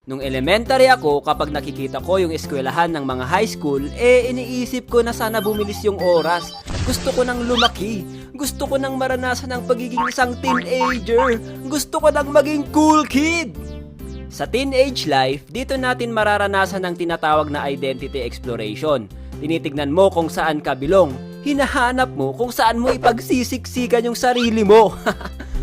Nung elementary ako, kapag nakikita ko yung eskwelahan ng mga high school, iniisip ko na sana bumilis yung oras. Gusto ko nang lumaki. Gusto ko nang maranasan ang pagiging isang teenager. Gusto ko nang maging cool kid. Sa teenage life, dito natin mararanasan ang tinatawag na identity exploration. Tinitignan mo kung saan ka bilong. Hinahanap mo kung saan mo ipagsisiksikan yung sarili mo.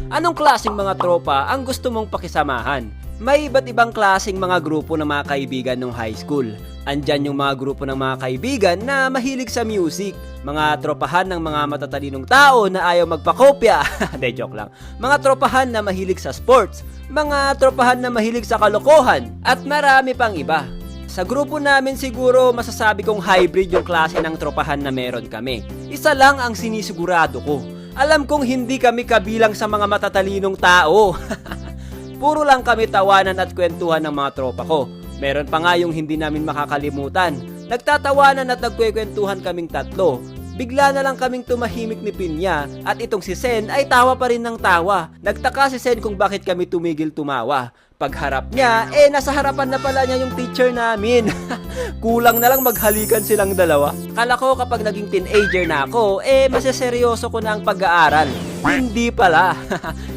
Anong klaseng mga tropa ang gusto mong pakisamahan? May iba't ibang klaseng mga grupo ng mga kaibigan nung high school. Andyan yung mga grupo ng mga kaibigan na mahilig sa music, mga tropahan ng mga matatalinong tao na ayaw magpakopya. De, joke lang. Mga tropahan na mahilig sa sports, mga tropahan na mahilig sa kalokohan, at marami pang iba. Sa grupo namin siguro masasabi kong hybrid yung klase ng tropahan na meron kami. Isa lang ang sinisigurado ko. Alam kong hindi kami kabilang sa mga matatalinong tao. Puro lang kami tawanan at kwentuhan ng mga tropa ko. Meron pa nga yung hindi namin makakalimutan. Nagtatawanan at nagkwekwentuhan kaming tatlo. Bigla na lang kaming tumahimik ni Pinya at itong si Sen ay tawa pa rin ng tawa. Nagtaka si Sen kung bakit kami tumigil tumawa. Pagharap niya, nasa harapan na pala niya yung teacher namin. Kulang na lang maghalikan silang dalawa. Kala ko kapag naging teenager na ako, maseseryoso ko na ang pag-aaral. Hindi pala.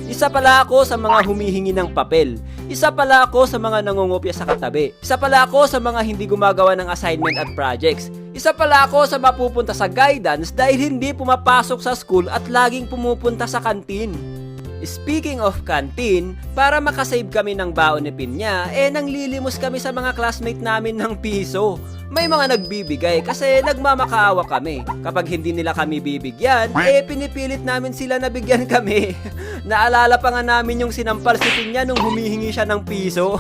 Isa pala ako sa mga humihingi ng papel. Isa pala ako sa mga nangungopya sa katabi. Isa pala ako sa mga hindi gumagawa ng assignment at projects. Isa pala ako sa mapupunta sa guidance dahil hindi pumapasok sa school at laging pumupunta sa kantin. Speaking of canteen, para makasave kami ng baon ni Pinya, nanglilimos kami sa mga classmate namin ng piso. May mga nagbibigay kasi nagmamakaawa kami. Kapag hindi nila kami bibigyan, pinipilit namin sila na bigyan kami. Naalala pa nga namin yung sinampal si Pinya nung humihingi siya ng piso.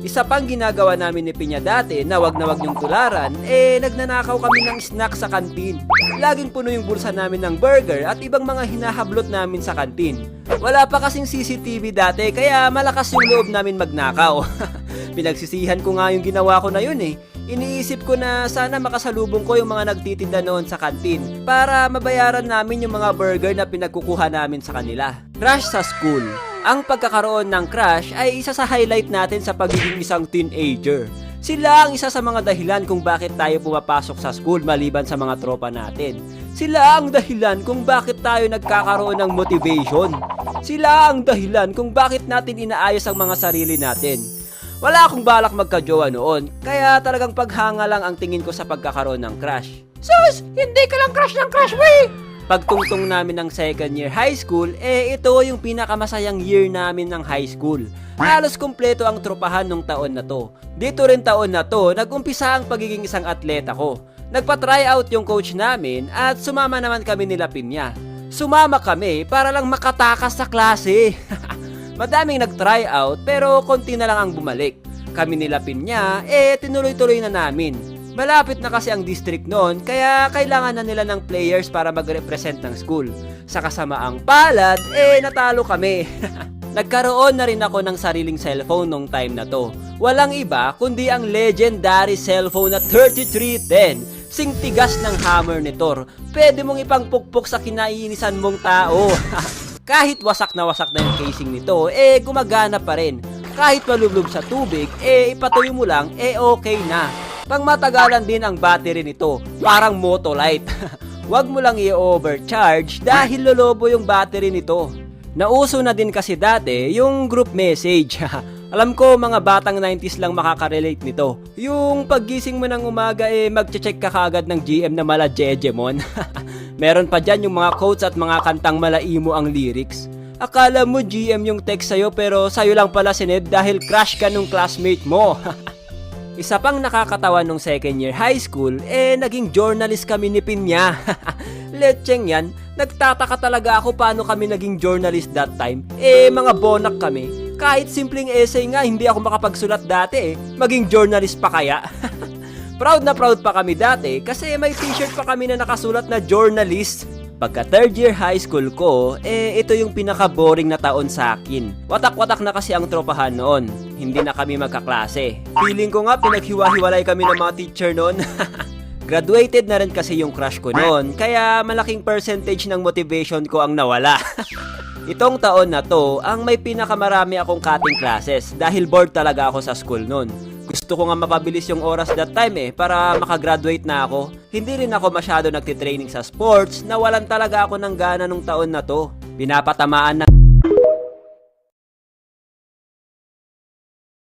Isa pang ginagawa namin ni Pinya dati na wag niyong tularan, nagnanakaw kami ng snack sa kantin. Laging puno yung bulsa namin ng burger at ibang mga hinahablot namin sa kantin. Wala pa kasing CCTV dati kaya malakas yung loob namin magnakaw. Pinagsisihan ko nga yung ginawa ko na yun Iniisip ko na sana makasalubong ko yung mga nagtitinda noon sa kantin para mabayaran namin yung mga burger na pinagkukuha namin sa kanila. Crush sa school. Ang pagkakaroon ng crush ay isa sa highlight natin sa pagiging isang teenager. Sila ang isa sa mga dahilan kung bakit tayo pumapasok sa school maliban sa mga tropa natin. Sila ang dahilan kung bakit tayo nagkakaroon ng motivation. Sila ang dahilan kung bakit natin inaayos ang mga sarili natin. Wala akong balak magka-jowa noon, kaya talagang paghanga lang ang tingin ko sa pagkakaroon ng crush. Sus! Hindi ka lang crush ng crush, wey! Pagtungtong namin ng second year high school, ito yung pinakamasayang year namin ng high school. Halos kumpleto ang tropahan nung taon na to. Dito rin taon na to, nag-umpisa ang pagiging isang atleta ko. Nagpa-try out yung coach namin at sumama naman kami nila Pinya. Sumama kami para lang makatakas sa klase. Madaming nag-try out pero konti na lang ang bumalik. Kami nila Pinya, tinuloy-tuloy na namin. Malapit na kasi ang district noon kaya kailangan na nila ng players para mag-represent ng school. Sa kasamaang palad, natalo kami. Nagkaroon na rin ako ng sariling cellphone nung time na to. Walang iba kundi ang legendary cellphone na 3310. Sing tigas ng hammer ni Thor. Pwede mong ipangpukpok sa kinaiinisan mong tao. Kahit wasak na yung casing nito, gumagana pa rin. Kahit malublob sa tubig, ipatuloy mo lang, okay na. Pangmatagalan din ang battery nito, parang Motolite. Huwag mo lang i-overcharge dahil lolobo yung battery nito. Nauso na din kasi dati yung group message. Alam ko mga batang 90s lang makaka-relate nito. Yung paggising mo ng umaga magche-check ka kaagad ng GM na mala Jejemon. Meron pa dyan yung mga quotes at mga kantang malaimo ang lyrics. Akala mo GM yung text sa'yo pero sa'yo lang pala sined dahil crush ka nung classmate mo. Isa pang nakakatawa nung second year high school, naging journalist kami ni Pinya. Lecheng yan, nagtataka talaga ako paano kami naging journalist that time. Mga bonak kami. Kahit simpleng essay nga, hindi ako makapagsulat dati Maging journalist pa kaya? Proud na proud pa kami dati kasi may t-shirt pa kami na nakasulat na journalist. Pagka third year high school ko, ito yung pinaka-boring na taon sa akin. Watak-watak na kasi ang tropahan noon. Hindi na kami magkaklase. Feeling ko nga pinaghiwa-hiwalay kami ng mga teacher noon. Graduated na rin kasi yung crush ko noon, kaya malaking percentage ng motivation ko ang nawala. Itong taon na to, ang may pinakamarami akong cutting classes dahil bored talaga ako sa school nun. Gusto ko nga mapabilis yung oras that time para makagraduate na ako. Hindi rin ako masyado nagtitraining sa sports, nawalan talaga ako ng gana nung taon na to. Pinapatamaan na